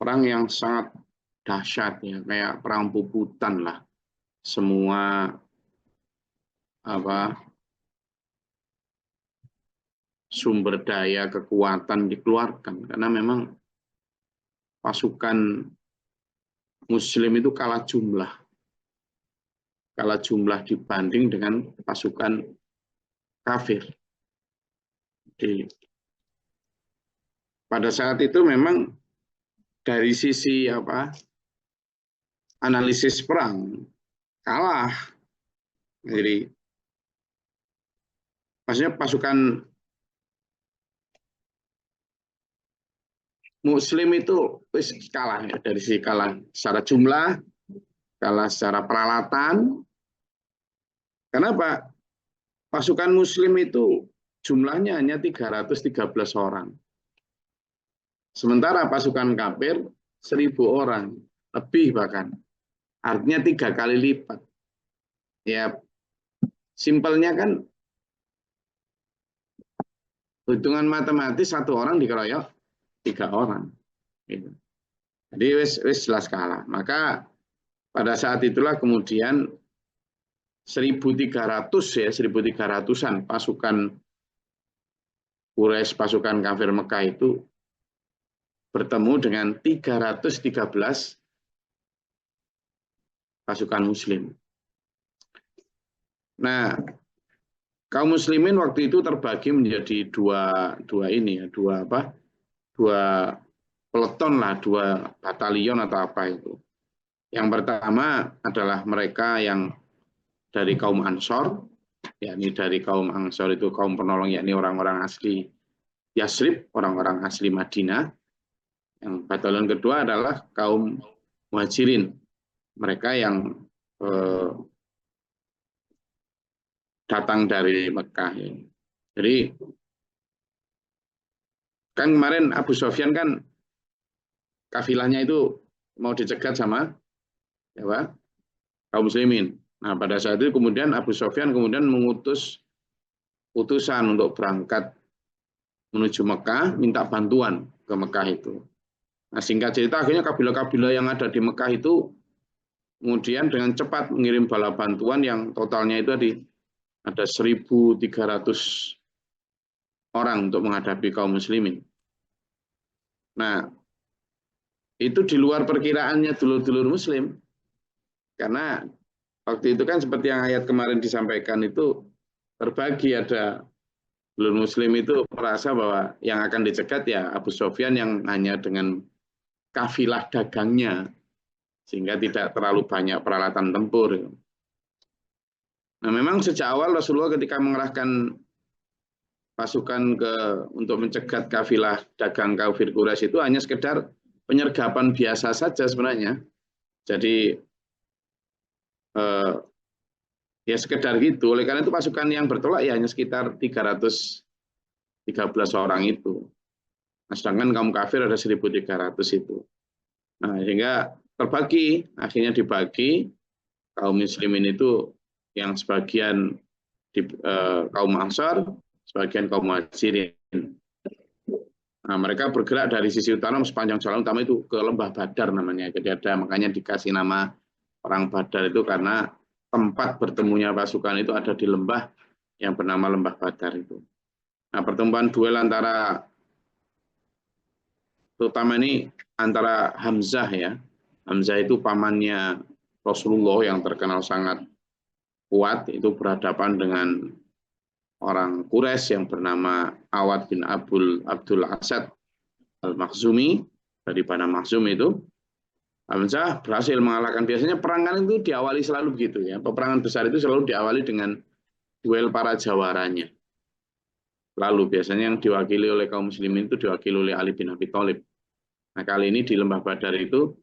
perang yang sangat dahsyat ya, kayak perang puputan lah. Semua sumber daya kekuatan dikeluarkan karena memang pasukan Muslim itu kalah jumlah dibanding dengan pasukan kafir. Jadi, pada saat itu memang dari sisi analisis perang kalah. Jadi maksudnya pasukan Muslim itu kalah ya, dari sisi kalah secara jumlah, kalah secara peralatan. Kenapa? Pasukan Muslim itu jumlahnya hanya 313 orang. Sementara pasukan kafir 1.000 orang, lebih bahkan. Artinya 3 kali lipat. Ya, simpelnya kan hitungan matematis 1 orang dikeroyok 3 orang. Gitu. Jadi wis jelas kalah. Maka pada saat itulah kemudian 1.300-an pasukan Quraisy, pasukan kafir Mekah itu bertemu dengan 313 pasukan Muslim. Nah, kaum Muslimin waktu itu terbagi menjadi dua peleton lah, 2 batalion atau apa itu. Yang pertama adalah mereka yang dari kaum Ansor, yakni dari kaum Ansor itu kaum penolong, yakni orang-orang asli Yasrib, orang-orang asli Madinah. Yang batalion kedua adalah kaum Muhajirin, mereka yang datang dari Mekah. Jadi kan kemarin Abu Sufyan kan kafilahnya itu mau dicegat sama kaum Muslimin. Nah, pada saat itu kemudian Abu Sufyan kemudian mengutus utusan untuk berangkat menuju Mekah, minta bantuan ke Mekah itu. Nah, singkat cerita akhirnya kabilah-kabilah yang ada di Mekah itu kemudian dengan cepat mengirim bala bantuan yang totalnya itu ada 1.300 orang untuk menghadapi kaum Muslimin. Nah, itu di luar perkiraannya dulur-dulur Muslim. Karena waktu itu kan seperti yang ayat kemarin disampaikan itu terbagi, ada dulur Muslim itu merasa bahwa yang akan dicegat ya Abu Sufyan yang hanya dengan kafilah dagangnya, sehingga tidak terlalu banyak peralatan tempur. Nah, memang sejak awal Rasulullah ketika mengerahkan pasukan untuk mencegat kafilah dagang kafir Quraisy itu hanya sekedar penyergapan biasa saja sebenarnya. Jadi ya sekedar gitu. Oleh karena itu pasukan yang bertolak ya hanya sekitar 313 orang itu. Nah, sedangkan kaum kafir ada 1.300 itu. Nah, sehingga terbagi, akhirnya dibagi kaum Muslimin itu yang sebagian kaum Ansar, sebagian kaum Muhajirin. Nah, mereka bergerak dari sisi utara sepanjang jalan utama itu ke Lembah Badar namanya. Jadi makanya dikasih nama Perang Badar itu karena tempat bertemunya pasukan itu ada di lembah yang bernama Lembah Badar itu. Nah, pertemuan duel antara terutama ini antara Hamzah ya. Hamzah itu pamannya Rasulullah yang terkenal sangat kuat, itu berhadapan dengan orang Quraisy yang bernama Awad bin Abdul Asad Al-Makhzumi dari Bani Makhzum itu. Hamzah berhasil mengalahkan. Biasanya perangan itu diawali selalu begitu ya. Peperangan besar itu selalu diawali dengan duel para jawaranya. Lalu biasanya yang diwakili oleh kaum muslimin itu diwakili oleh Ali bin Abi Thalib. Nah, kali ini di Lembah Badar itu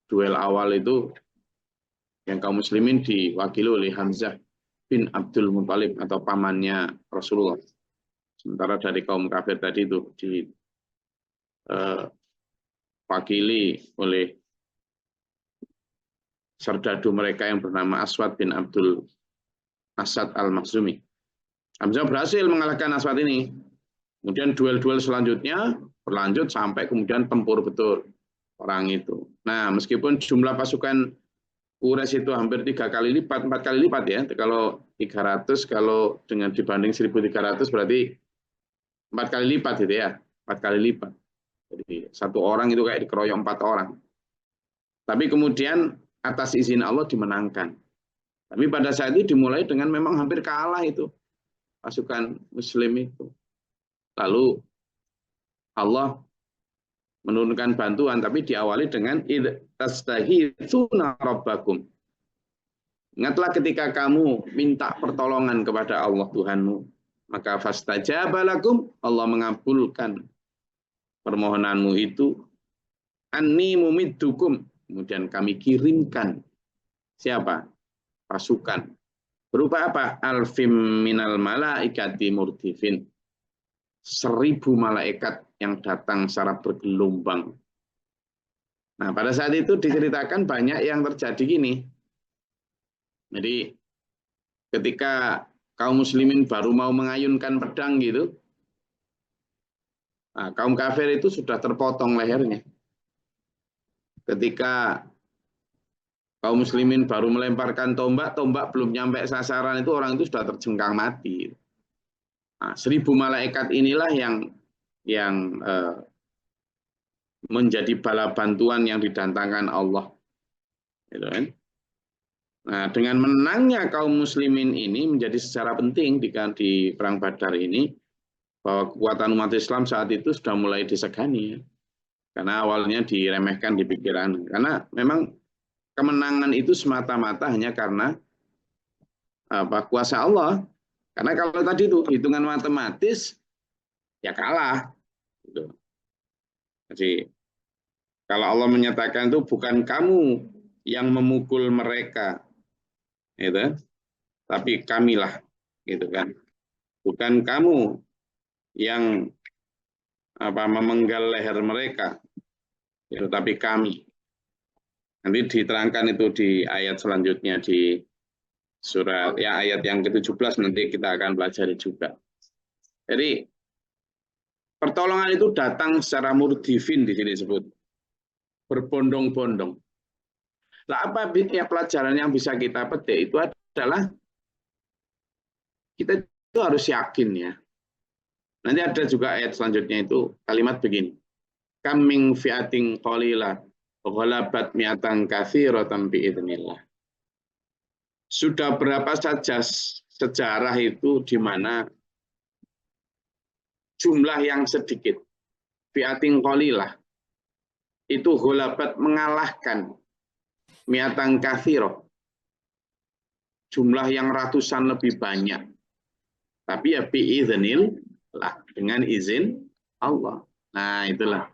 duel awal itu yang kaum muslimin diwakili oleh Hamzah bin Abdul Muthalib atau pamannya Rasulullah. Sementara dari kaum kafir tadi itu diwakili oleh serdadu mereka yang bernama Aswad bin Abdul Asad Al-Makhzumi. Hamzah berhasil mengalahkan Aswad ini. Kemudian duel-duel selanjutnya berlanjut sampai kemudian tempur betul. orang itu. Nah, meskipun jumlah pasukan Quraisy itu hampir 3 kali lipat, 4 kali lipat ya. Kalau 300, kalau dengan dibanding 1.300 berarti 4 kali lipat gitu ya. 4 kali lipat. Jadi satu orang itu kayak dikeroyok 4 orang. Tapi kemudian atas izin Allah dimenangkan. Tapi pada saat itu dimulai dengan memang hampir kalah itu pasukan Muslim itu. Lalu Allah menurunkan bantuan, tapi diawali dengan tastahitsuna rabbakum. Ingatlah ketika kamu minta pertolongan kepada Allah Tuhanmu, maka fastajaba lakum, Allah mengabulkan permohonanmu itu. Anni mumiddukum, kemudian kami kirimkan siapa? Pasukan. Berupa apa? Alfim minal malaikati murdifin. 1.000 malaikat yang datang secara bergelombang. Nah, pada saat itu diceritakan banyak yang terjadi gini. Jadi ketika kaum muslimin baru mau mengayunkan pedang gitu, nah, kaum kafir itu sudah terpotong lehernya. Ketika kaum muslimin baru melemparkan tombak, tombak belum nyampe sasaran itu orang itu sudah terjengkang mati. Nah, 1.000 malaikat inilah yang menjadi bala bantuan yang didatangkan Allah. Gitu kan? Nah, dengan menangnya kaum muslimin ini menjadi secara penting di Perang Badar ini, bahwa kekuatan umat Islam saat itu sudah mulai disegani. Karena awalnya diremehkan di pikiran. Karena memang kemenangan itu semata-mata hanya karena kuasa Allah. Karena kalau tadi itu hitungan matematis, ya kalah. Gitu. Jadi kalau Allah menyatakan itu bukan kamu yang memukul mereka, gitu, tapi kamilah, gitu kan. Bukan kamu yang memenggal leher mereka, gitu, tapi kami. Nanti diterangkan itu di ayat selanjutnya di surat ya ayat yang ke-17 nanti kita akan pelajari juga. Jadi pertolongan itu datang secara murdifin di sini disebut. Berbondong-bondong. Nah, apa ya pelajaran yang bisa kita petik itu adalah kita itu harus yakin ya. Nanti ada juga ayat selanjutnya itu kalimat begini. Kaming fiating qalila ghalabat mi'atan katsiratan biidznillah. Sudah berapa saja sejarah itu di mana jumlah yang sedikit fiating qalilah itu ghalabat mengalahkan mi'atan katsirah, jumlah yang ratusan lebih banyak. Tapi ya biiznillah, dengan izin Allah. Nah, itulah.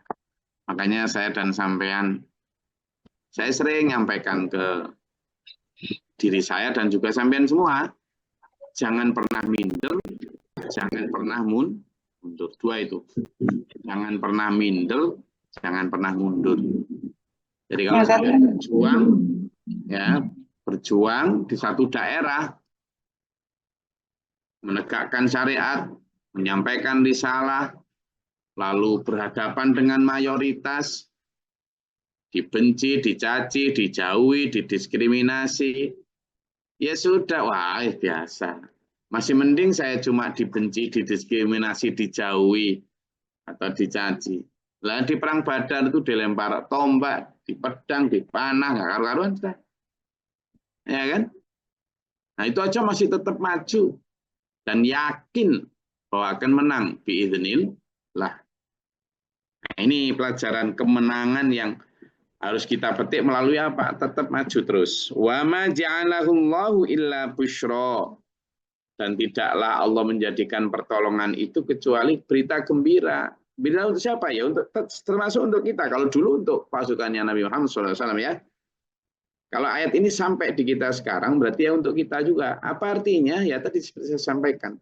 Makanya saya dan sampean, saya sering nyampaikan ke diri saya dan juga sampean semua, jangan pernah minder, jangan pernah mundur. Dua itu. Jangan pernah minder, jangan pernah mundur. Jadi kalau saya berjuang, ya berjuang di satu daerah, menegakkan syariat, menyampaikan risalah, lalu berhadapan dengan mayoritas, dibenci, dicaci, dijauhi, didiskriminasi, ya sudah, wah biasa. Masih mending saya cuma dibenci, didiskriminasi, dijauhi, atau dicaci. Lah di Perang Badar itu dilempar tombak, di pedang, dipanah, nggak karu-karuan sudah. Ya kan? Nah itu aja masih tetap maju. Dan yakin bahwa akan menang. Biiznillah. Nah, ini pelajaran kemenangan yang harus kita petik melalui apa? Tetap maju terus. Wa ma ja'alahullahu illa busyra. Dan tidaklah Allah menjadikan pertolongan itu kecuali berita gembira. Berita untuk siapa ya? Untuk termasuk untuk kita. Kalau dulu untuk pasukannya Nabi Muhammad SAW ya. Kalau ayat ini sampai di kita sekarang berarti ya untuk kita juga. Apa artinya? Ya tadi seperti saya sampaikan.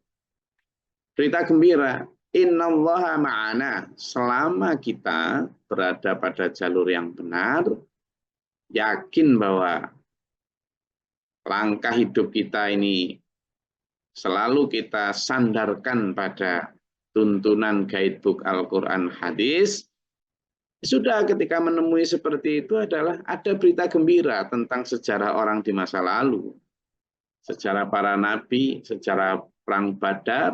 Berita gembira. Innallaha ma'ana. Selama kita berada pada jalur yang benar, yakin bahwa langkah hidup kita ini selalu kita sandarkan pada tuntunan guidebook Al-Quran hadis, Sudah ketika menemui seperti itu adalah ada berita gembira tentang sejarah orang di masa lalu. Sejarah para nabi, sejarah perang Badar,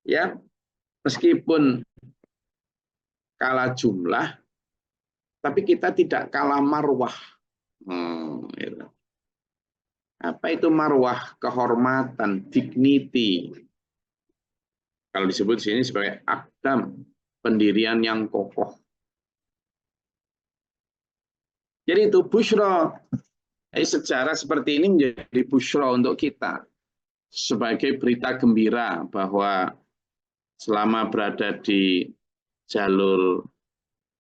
ya meskipun kalah jumlah, tapi kita tidak kalah marwah. Gitu. Apa itu marwah? Kehormatan, dignity. Kalau disebut di sini sebagai akdam, pendirian yang kokoh. Jadi itu busyra. Sejarah seperti ini menjadi busyra untuk kita. Sebagai berita gembira bahwa selama berada di jalur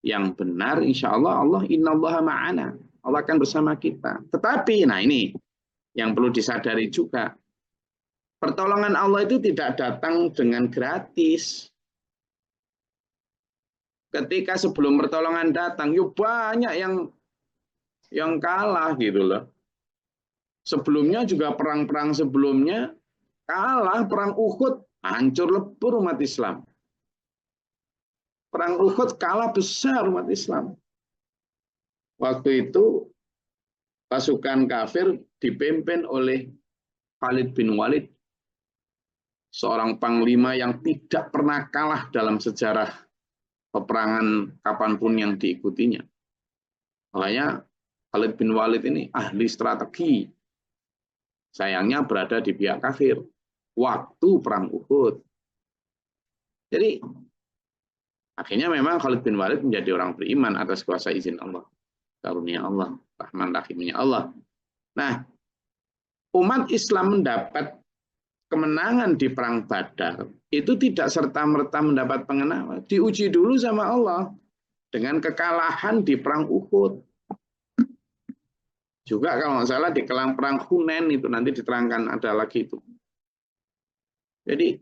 yang benar, insya Allah, innallaha ma'ana. Allah akan bersama kita. Tetapi, nah ini yang perlu disadari juga. Pertolongan Allah itu tidak datang dengan gratis. Ketika sebelum pertolongan datang, yuk banyak yang kalah gitu loh. Sebelumnya juga perang-perang sebelumnya kalah, perang Uhud hancur lebur umat Islam. Perang Uhud kalah besar umat Islam. Waktu itu pasukan kafir dipimpin oleh Khalid bin Walid, seorang panglima yang tidak pernah kalah dalam sejarah peperangan kapanpun yang diikutinya. Makanya Khalid bin Walid ini ahli strategi. Sayangnya berada di pihak kafir waktu perang Uhud. Jadi akhirnya memang Khalid bin Walid menjadi orang beriman atas kuasa izin Allah, karunia Allah, rahman rahimnya Allah. Nah, umat Islam mendapat kemenangan di perang Badar itu tidak serta-merta mendapat pengenalan. Diuji dulu sama Allah dengan kekalahan di perang Uhud. Juga kalau nggak salah di perang Hunain itu nanti diterangkan ada lagi itu. Jadi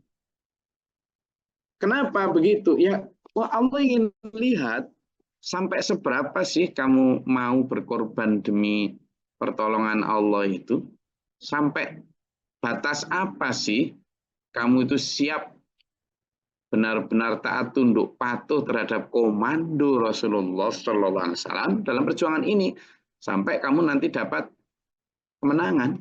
kenapa begitu? Ya, Allah ingin lihat sampai seberapa sih kamu mau berkorban demi pertolongan Allah itu? Sampai batas apa sih kamu itu siap benar-benar taat tunduk patuh terhadap komando Rasulullah SAW dalam perjuangan ini sampai kamu nanti dapat kemenangan.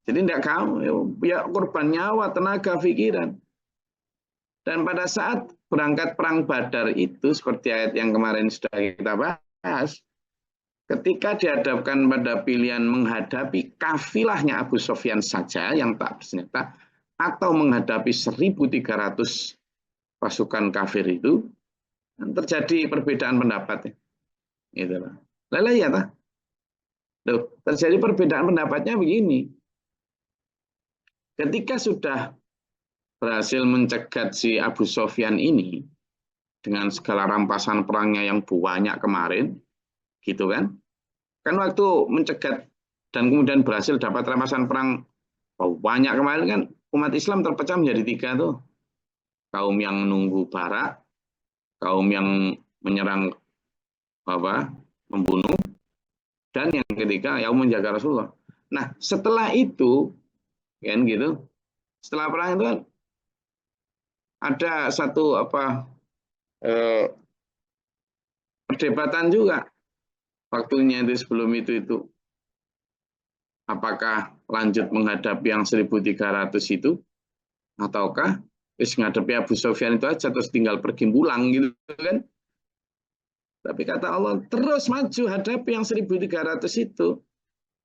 Jadi tidak kamu ya korban nyawa, tenaga, pikiran. Dan pada saat berangkat perang Badar itu seperti ayat yang kemarin sudah kita bahas, ketika dihadapkan pada pilihan menghadapi kafilahnya Abu Sufyan saja yang tak bersenjata atau menghadapi 1.300 pasukan kafir itu, terjadi perbedaan pendapat. Gitu. Lalu ya, terjadi perbedaan pendapatnya begini. Ketika sudah berhasil mencegat si Abu Sufyan ini dengan segala rampasan perangnya yang banyak kemarin, gitu kan? Kan waktu mencegat dan kemudian berhasil dapat rampasan perang banyak kemarin kan umat Islam terpecah menjadi 3 tuh. Kaum yang menunggu barak, kaum yang menyerang membunuh, dan yang ketiga yang menjaga Rasulullah. Nah, setelah itu kan gitu, setelah perang itu kan ada satu perdebatan juga waktunya itu sebelum itu apakah lanjut menghadapi yang 1.300 itu ataukah menghadapi Abu Sufyan itu aja terus tinggal pergi pulang gitu kan. Tapi kata Allah terus maju hadapi yang 1.300 itu,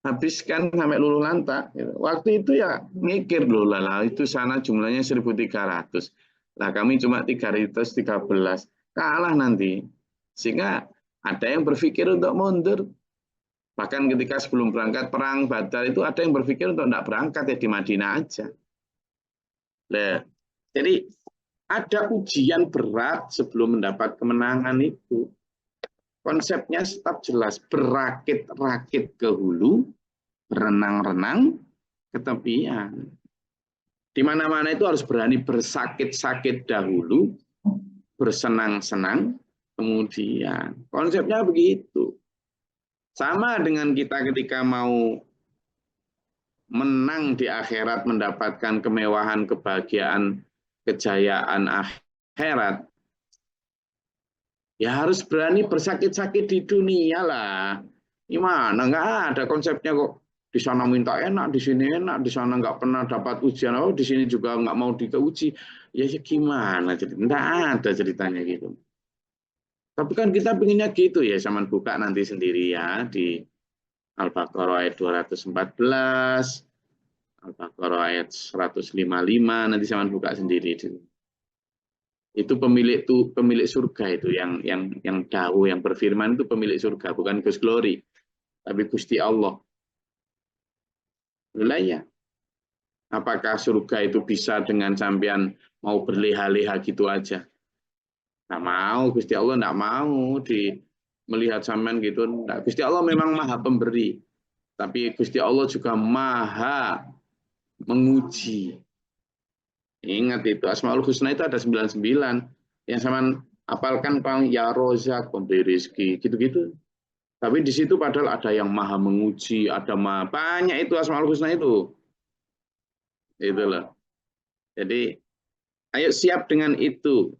habiskan sampai luluh lantak. Waktu itu ya mikir loh lah itu sana jumlahnya 1.300. Lah kami cuma 313, kalah nanti. Sehingga ada yang berpikir untuk mundur. Bahkan ketika sebelum berangkat perang Badar itu ada yang berpikir untuk tidak berangkat ya di Madinah aja. Nah, jadi ada ujian berat sebelum mendapat kemenangan itu. Konsepnya tetap jelas, berakit-rakit ke hulu, berenang-renang ke tepian. Di mana-mana itu harus berani bersakit-sakit dahulu, bersenang-senang, kemudian. Konsepnya begitu. Sama dengan kita ketika mau menang di akhirat, mendapatkan kemewahan, kebahagiaan, kejayaan akhirat. Ya harus berani bersakit-sakit di dunia lah. Gimana? Nggak ada konsepnya kok. Di sana minta enak, di sini enak, di sana nggak pernah dapat ujian, oh di sini juga nggak mau diuji. Ya gimana? Jadi nggak ada ceritanya gitu. Tapi kan kita pengennya gitu ya, zaman buka nanti sendiri ya di Al-Baqarah ayat 214, Al-Baqarah ayat 155, nanti zaman buka sendiri. Itu pemilik surga itu yang dahu yang berfirman itu pemilik surga, bukan Gus Glory, tapi Gusti Allah. Lah ya, apakah surga itu bisa dengan sampean mau berleha-leha gitu aja? Nggak mau, Gusti Allah nggak mau melihat sampean gitu. Nggak. Gusti Allah memang maha pemberi, tapi Gusti Allah juga maha menguji. Ingat itu, Asmaul Husna itu ada 99. Yang sama apalkan Bang ya Rozak, pemberi rezeki, gitu-gitu. Tapi di situ padahal ada yang maha menguji, ada maha banyak itu Asmaul Husna itu. Itulah. Jadi ayo siap dengan itu.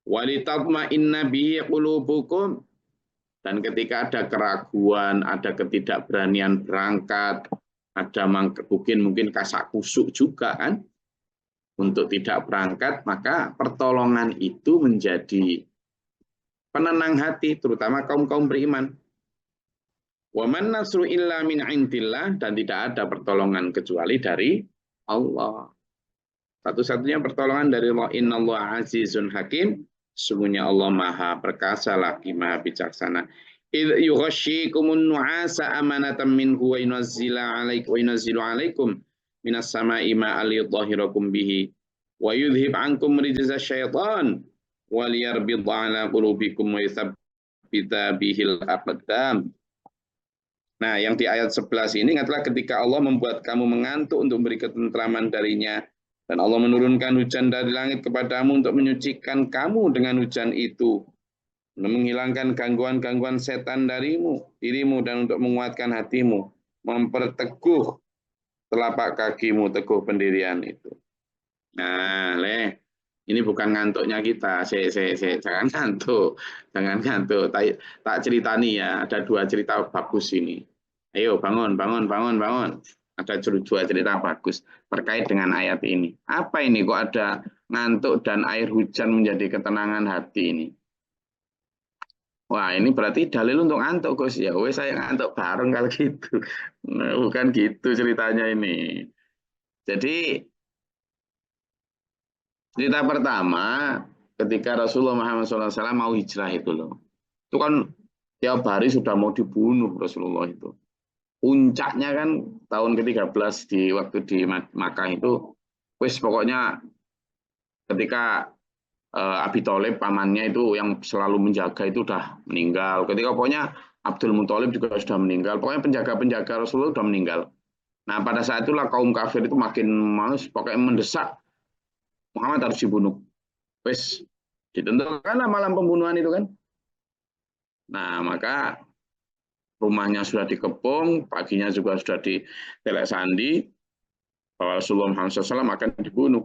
Walitatma'inna bihi qulubukum, dan ketika ada keraguan, ada ketidakberanian berangkat, ada mungkin kasak kusuk juga kan untuk tidak berangkat, maka pertolongan itu menjadi penenang hati, terutama kaum-kaum beriman. Wa man nasru illa min indillah, dan tidak ada pertolongan kecuali dari Allah. Satu-satunya pertolongan dari Allah, innallaha azizun hakim, sungguhnya Allah maha perkasa lagi maha bijaksana. Idh yughashshikumun nu'asa amanatan minhu wa yunazzilu alaikum minas sama'i ma'al yudhhirakum bihi wa yudhhib ankum rijza syaitan wa liyarbid ala qulubikum wa yuthabbita bihil aqdam. Nah, yang di ayat 11 ini adalah ketika Allah membuat kamu mengantuk untuk beri ketentraman darinya, dan Allah menurunkan hujan dari langit kepadamu untuk menyucikan kamu dengan hujan itu, untuk menghilangkan gangguan-gangguan setan dirimu, dan untuk menguatkan hatimu, memperteguh telapak kakimu, teguh pendirian itu. Nah, ini bukan ngantuknya kita, jangan ngantuk, jangan ngantuk. Tak ceritani ya, ada 2 cerita bagus ini. Ayo bangun, bangun, bangun, bangun. Ada 2 cerita bagus terkait dengan ayat ini. Apa ini kok ada ngantuk dan air hujan menjadi ketenangan hati ini? Wah, ini berarti dalil untuk ngantuk, Gus. Ya, wes saya ngantuk bareng kalau gitu. Nah, bukan gitu ceritanya ini. Jadi cerita pertama, ketika Rasulullah Muhammad SAW mau hijrah itu loh. Itu kan tiap hari sudah mau dibunuh Rasulullah itu. Puncaknya kan tahun ke-13 di waktu di Makkah itu, wis pokoknya ketika Abi Thalib pamannya itu yang selalu menjaga itu udah meninggal. Ketika pokoknya Abdul Muthalib juga sudah meninggal. Pokoknya penjaga-penjaga Rasulullah sudah meninggal. Nah pada saat itulah kaum kafir itu makin males, pokoknya mendesak Muhammad harus dibunuh. Wis ditentukanlah malam pembunuhan itu kan. Nah maka rumahnya sudah dikepung, paginya juga sudah ditelek sandi bahwa Rasulullah Muhammad SAW akan dibunuh.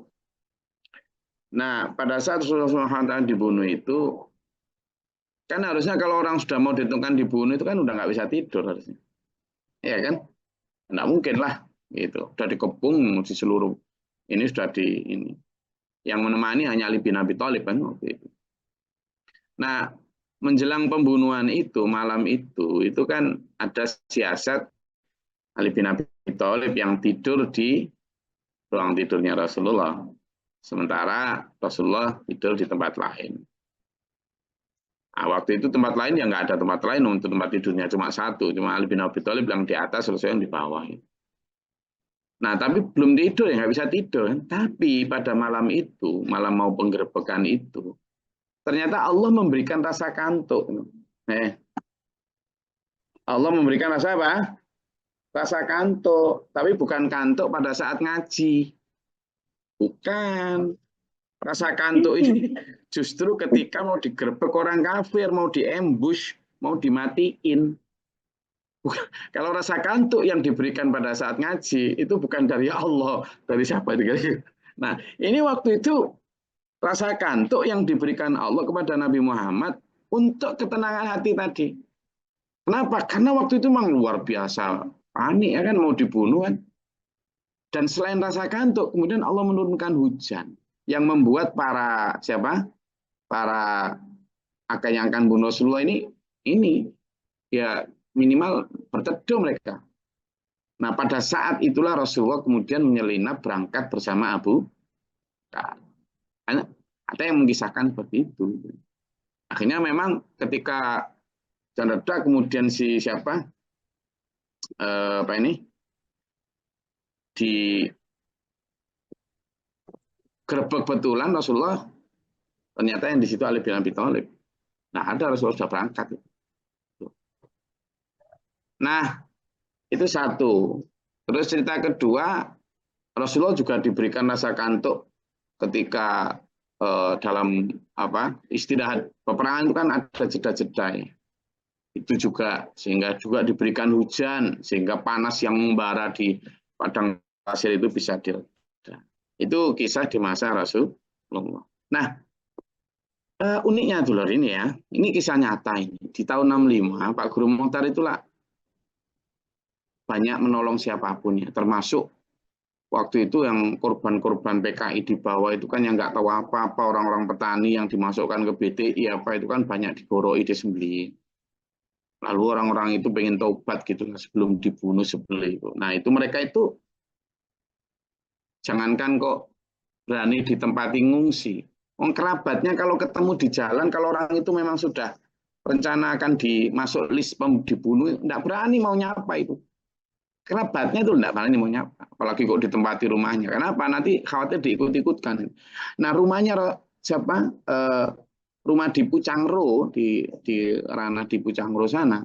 Nah, pada saat Rasulullah SAW dibunuh itu, kan harusnya kalau orang sudah mau ditentukan dibunuh itu kan udah nggak bisa tidur harusnya. Iya kan? Nggak mungkin lah. Gitu. Sudah dikepung di seluruh. Ini sudah ini. Yang menemani hanya Ali bin Abi Thalib kan waktu itu. Nah, menjelang pembunuhan itu, malam itu kan ada siasat Ali bin Abi Thalib yang tidur di ruang tidurnya Rasulullah. Sementara Rasulullah tidur di tempat lain. Nah, waktu itu tempat lain ya nggak ada tempat lain untuk tempat tidurnya cuma satu, cuma Ali bin Abi Thalib yang di atas, Rasulullah yang di bawah. Nah, tapi belum tidur ya nggak bisa tidur. Tapi pada malam itu, malam mau penggerbekan itu, ternyata Allah memberikan rasa kantuk. Allah memberikan rasa apa? Rasa kantuk, tapi bukan kantuk pada saat ngaji. Bukan. Rasa kantuk ini justru ketika mau digerebek orang kafir, mau diambush, mau dimatiin. Kalau rasa kantuk yang diberikan pada saat ngaji, itu bukan dari Allah. Dari siapa? Nah, ini waktu itu rasa kantuk yang diberikan Allah kepada Nabi Muhammad untuk ketenangan hati tadi. Kenapa? Karena waktu itu memang luar biasa panik ya kan, mau dibunuh kan. Dan selain rasa kantuk, kemudian Allah menurunkan hujan yang membuat para siapa? Para akan yang akan bunuh Rasulullah ini ya minimal berteduh mereka. Nah, pada saat itulah Rasulullah kemudian menyelinap berangkat bersama Abu Bakar. Ada yang mengisahkan seperti itu. Akhirnya memang ketika hujan reda, kemudian si siapa apa ini di gerbek betulan Rasulullah, ternyata yang di situ Ali bin Abi Thalib. Nah, ada Rasulullah sudah berangkat. Nah, itu satu. Terus cerita kedua, Rasulullah juga diberikan rasa kantuk ketika dalam istirahat peperangan itu kan ada jeda-jeda ya. Itu juga sehingga juga diberikan hujan sehingga panas yang membara di padang pasir itu bisa direda. Itu kisah di masa Rasulullah. Nah, uniknya dulur ini ya, ini kisah nyata ini. Di tahun 65 Pak Guru Mokhtar itulah banyak menolong siapapun ya, termasuk waktu itu yang korban-korban PKI di bawah itu kan yang nggak tahu apa-apa, orang-orang petani yang dimasukkan ke BTI apa itu kan banyak digoroi, disembelih. Lalu orang-orang itu pengen taubat gitu sebelum dibunuh sebelum itu. Nah itu mereka itu jangankan kok berani ditempati ngungsi. Orang kerabatnya kalau ketemu di jalan, kalau orang itu memang sudah rencana akan dimasuk list dibunuh, tidak berani mau nyapa itu. Kerabatnya itu tidak berani mau nyapa, apalagi kok ditempati rumahnya. Kenapa? Nanti khawatir diikut-ikutkan. Nah rumahnya siapa? Rumah di Pucangro di ranah di Pucangro sana.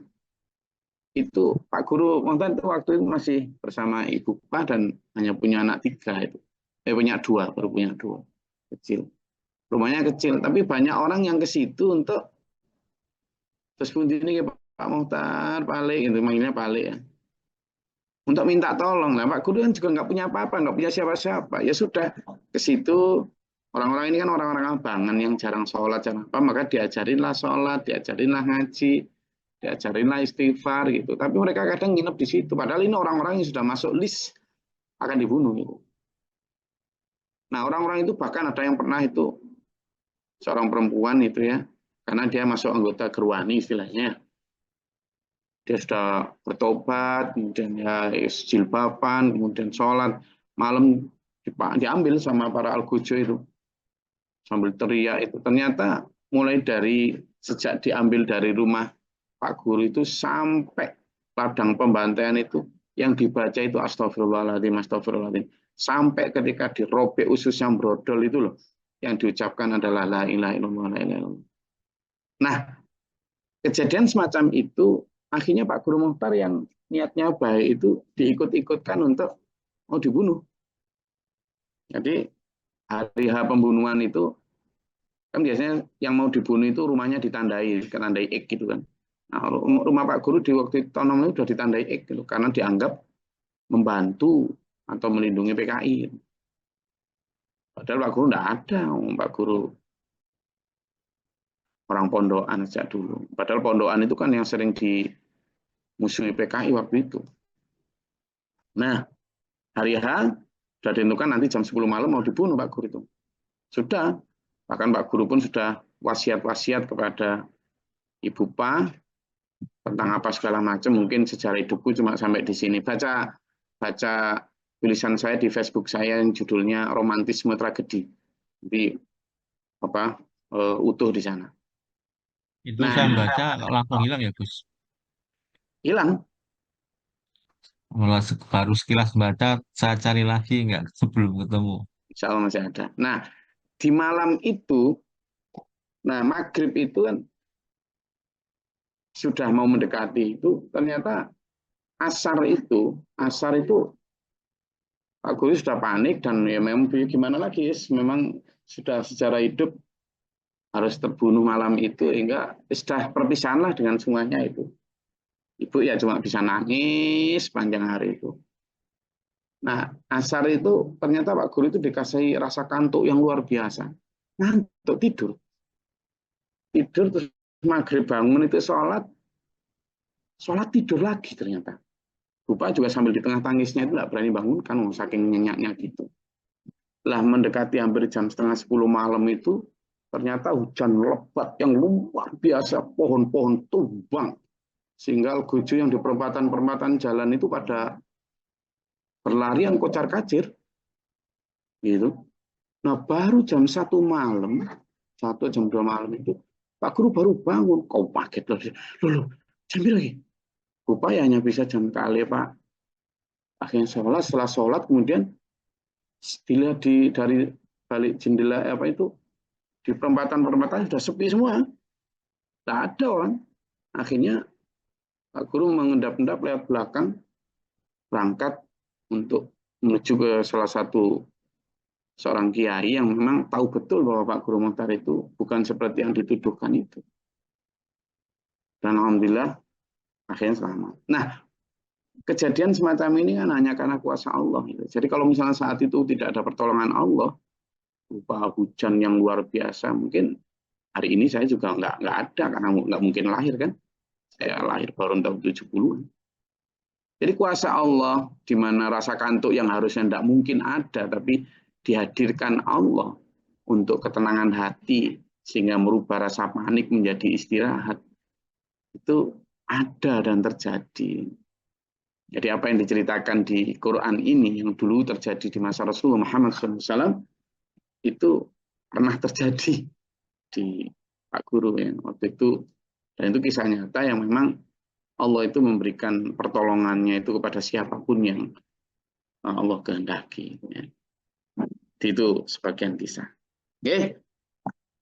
Itu Pak Guru Mokhtar itu waktu itu masih bersama Ibu Pak dan hanya punya anak 3 itu. Punya 2, baru punya 2 kecil. Rumahnya kecil, tapi banyak orang yang ke situ untuk terus pun ini Pak Mokhtar, Palik itu manggilnya Palik ya. Untuk minta tolong lah, Pak Guru kan juga nggak punya apa-apa, nggak punya siapa-siapa. Ya sudah ke situ, orang-orang ini kan orang-orang abangan yang jarang sholat, jarang apa, maka diajarinlah sholat, diajarinlah ngaji, diajarinlah istighfar gitu. Tapi mereka kadang nginep di situ. Padahal ini orang-orang yang sudah masuk list akan dibunuh gitu. Nah orang-orang itu bahkan ada yang pernah itu seorang perempuan itu ya, karena dia masuk anggota Gerwani istilahnya. Dia sudah bertobat, kemudian ya jilbaban, kemudian sholat, malam diambil sama para algojo itu, sambil teriak itu. Ternyata mulai dari sejak diambil dari rumah Pak Guru itu sampai ladang pembantaian itu, yang dibaca itu astagfirullahaladzim, astagfirullahaladzim. Sampai ketika dirobek usus yang brodol itu loh, yang diucapkan adalah la ilaha illallah, la ilaha illallah. Nah, kejadian semacam itu akhirnya Pak Guru Mokhtar yang niatnya baik itu diikut-ikutkan untuk mau dibunuh. Jadi hari H pembunuhan itu kan biasanya yang mau dibunuh itu rumahnya ditandai X gitu kan. Nah, rumah Pak Guru di waktu itu tahun 65 sudah ditandai X gitu, karena dianggap membantu atau melindungi PKI. Padahal Pak Guru tidak ada, Pak Guru orang pondokan sejak dulu. Padahal pondokan itu kan yang sering dimusuhi PKI waktu itu. Nah, hari H sudah ditentukan nanti jam 10 malam mau dibunuh Pak Guru itu. Sudah, bahkan Pak Guru pun sudah wasiat-wasiat kepada Ibu Pa tentang apa segala macam. Mungkin sejarah hidupku cuma sampai di sini. Baca tulisan saya di Facebook saya yang judulnya Romantisme Tragedi. Jadi utuh di sana. Itu saya baca langsung hilang ya, Gus. Hilang. Malah baru sekilas baca, saya cari lagi nggak sebelum ketemu. Insya Allah masih ada. Nah, di malam itu, nah maghrib itu kan sudah mau mendekati itu, ternyata asar itu Pak Guru sudah panik dan ya memang gimana lagi, memang sudah secara hidup harus terbunuh malam itu, hingga sudah perpisahan lah dengan semuanya itu. Ibu ya cuma bisa nangis panjang hari itu. Nah, asar itu ternyata Pak Guru itu dikasih rasa kantuk yang luar biasa. Ngantuk tidur terus maghrib bangun itu sholat tidur lagi ternyata. Bapak juga sambil di tengah tangisnya itu nggak berani bangun kan, saking nyenyaknya gitu. Lah mendekati hampir jam setengah 10 malam itu ternyata hujan lebat yang luar biasa, pohon-pohon tumbang sehingga gojo yang di perempatan-perempatan jalan itu pada berlarian kocar-kacir gitu. Nah baru jam 1 malam, 1 jam 2 malam itu Pak Guru baru bangun. Kau paket loh, jam lagi. Rupanya hanya bisa jam kali Pak. Akhirnya sholat, setelah sholat kemudian dilihat dari balik jendela apa itu di perempatan-perempatan sudah sepi semua, tak ada orang. Akhirnya Pak Guru mengendap-endap lewat belakang berangkat untuk menuju ke salah satu seorang kiai yang memang tahu betul bahwa Pak Guru Mukhtar itu bukan seperti yang dituduhkan itu. Dan alhamdulillah akhirnya selamat. Nah, kejadian semacam ini kan hanya karena kuasa Allah. Jadi kalau misalnya saat itu tidak ada pertolongan Allah, berupa hujan yang luar biasa, mungkin hari ini saya juga nggak ada karena nggak mungkin lahir kan. Saya lahir baru tahun 70-an. Jadi kuasa Allah di mana rasa kantuk yang harusnya tidak mungkin ada, tapi dihadirkan Allah untuk ketenangan hati sehingga merubah rasa panik menjadi istirahat. Itu ada dan terjadi. Jadi apa yang diceritakan di Quran ini yang dulu terjadi di masa Rasulullah Muhammad SAW itu pernah terjadi di Pak Guru ya waktu itu, dan itu kisah nyata yang memang Allah itu memberikan pertolongannya itu kepada siapapun yang Allah kehendaki. Ya. Itu sebagian kisah. Oke.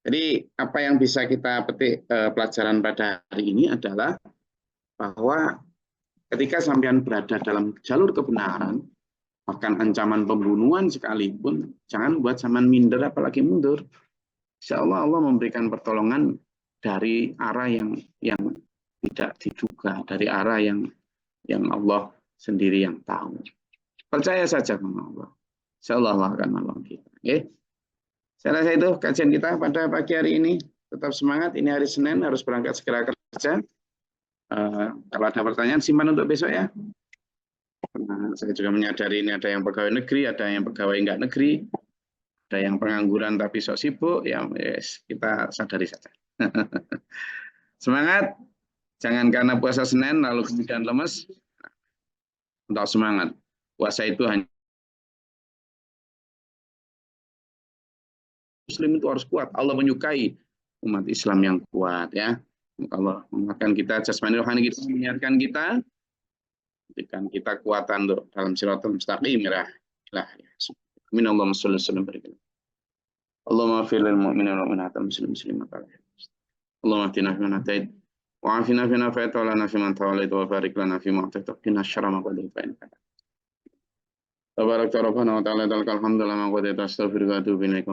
Jadi apa yang bisa kita petik pelajaran pada hari ini adalah bahwa ketika sampean berada dalam jalur kebenaran, bahkan ancaman pembunuhan sekalipun, jangan buat sampean minder apalagi mundur. Insya Allah Allah memberikan pertolongan dari arah yang tidak diduga, dari arah yang Allah sendiri yang tahu. Percaya saja sama Allah. Insya Allah Allah akan menolong kita. Okay? Saya rasa itu kajian kita pada pagi hari ini. Tetap semangat, ini hari Senin, harus berangkat segera kerja. Kalau ada pertanyaan, simpan untuk besok ya. Karena saya juga menyadari ini ada yang pegawai negeri, ada yang pegawai enggak negeri, ada yang pengangguran tapi sok sibuk, ya yes, kita sadari saja. Semangat, jangan karena puasa Senin lalu kemudian lemes. Untuk semangat, puasa itu hanya Muslim itu harus kuat. Allah menyukai umat Islam yang kuat ya. Allah menguatkan kita, jasmani rohani kita, menyiarkan kita, berikan kita kekuatan untuk dalam siratal mustaqim ya. Amin Allahumma sholli wa sallim barik. Allahumma fil lil mu'minin wal mu'minat muslimat. Allahumma atina fi man hadait wa afina fi ma fa'at wa lana fi man tawallait wa barik lana fi ma a'tait wa qina syarra ma qadait fa innaka tabarak rabbana wa ta'ala alhamdulillah ma qadait astaghfiruka wa atubu ilaik.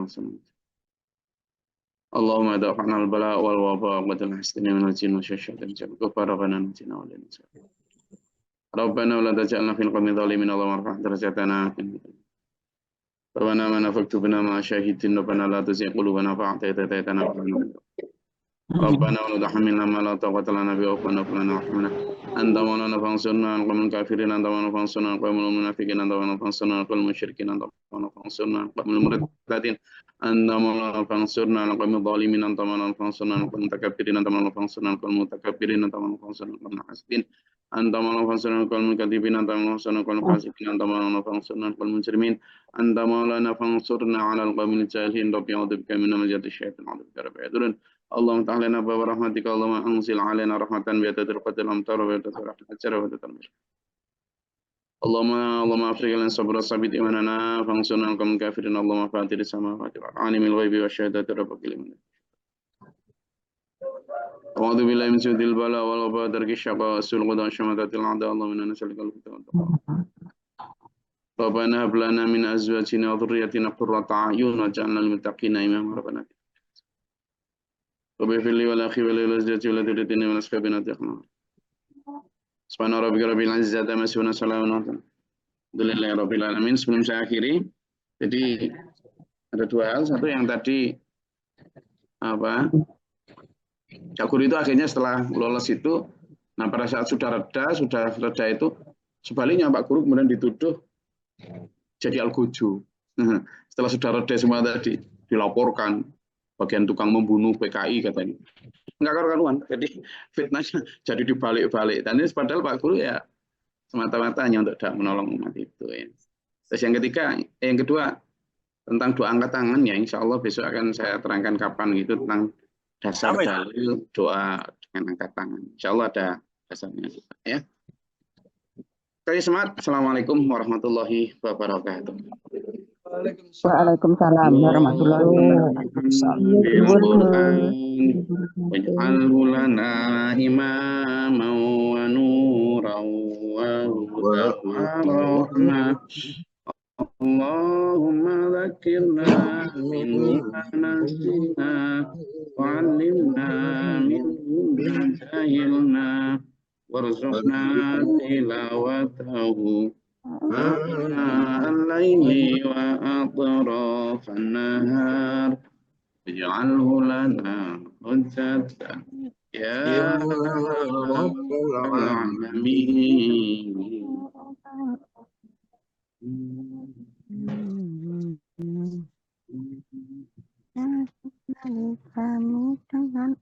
Allahumma da'fa'na al-bala' wal waba' wa qadil hasdina min al-jin wa syaitan wa rabbana najina wa lana Rabbana la taj'alna fil qawmi dhalimin Allahumma arfa' darajatana Rabbana ma nafaqtu bina ma syahidin Rabbana la tuzigh qulubana ba'da idh hadaytana Rabbana wa la tahmilna ma la taqata lana bihi wa'fu 'anna warhamna anta mawlana fansurna 'alal qawmil kafirin anta mawlana fansurna 'alal qawmil munafiqin anta mawlana fansurna 'alal qawmil musyrikin anta mawlana fansurna 'alal qawmil murtadin anta mawlana fansurna 'alal qawmil zalimin anta mawlana fansurna 'alal qawmil mutakabbirin anta mawlana fansurna 'alal qawmil mutakabbirin anta mawlana fansurna 'alal qawmil hasidin anta mawlana fansurna 'alal qawmil kadhibin anta mawlana fansurna 'alal qawmil fasiqin anta mawlana fansurna 'alal qawmil mujrimin anta mawlana fansurna 'alal qawmil jahilin rabbi a'udzu bika min hamazati syaitan wa a'udzu bika rabbi yahdurun Allahumma ta'alana baba rahmatika Allahumma anzil 'alaina rahmatan bi yadil qatil amtar wa yadil hajar wa yadil Allahumma afriq lana sabra sabit imanana fansurna 'alal qawmil kafirin Allahumma fatir samawati wal alimil ghaibi wasyahadati rabbul alamin A'udzu billahi min syarril bala wal waba darki syaqa sul qada syamatatil a'da Allahumma inna nas'aluka al-huda Rabbana hab lana min azwajina wa dhurriyyatina qurrata a'yun waj'alna lil muttaqina imama rabbana Rabbi firli wal akhi wal azwajati wal dhurriyyati min ashabina taqna Subhana rabbika rabbil izzati amma yasifun salamun alhamdulillahi rabbil alamin. Sebelum saya akhiri, jadi ada dua hal. Satu yang tadi Ya, guru itu akhirnya setelah lolos itu, nah pada saat sudah reda itu, sebaliknya Pak Guru kemudian dituduh jadi algojo. Setelah sudah reda semua tadi, dilaporkan bagian tukang membunuh PKI katanya. Enggak karuan. Jadi fitnahnya jadi dibalik-balik. Dan ini padahal Pak Guru ya semata-mata hanya untuk menolong umat itu ya. Terus yang kedua tentang doa angkat tangan ya, insya Allah besok akan saya terangkan kapan gitu tentang dasar dalil doa dengan angkat tangan. Insya Allah ada dasarnya ya. Oke, semangat. Assalamualaikum warahmatullahi wabarakatuh. Waalaikumsalam warahmatullahi wabarakatuh. Waj'alhu lana imaman wa nuran wa hudan wa rahmah. Allahumma dzakirna mimma nasina wa 'allimna mimma jahilna warzuqna tilawatahu آناء الليل وأطراف النهار اجعله لنا حجة يا رب العالمين. Kami dengan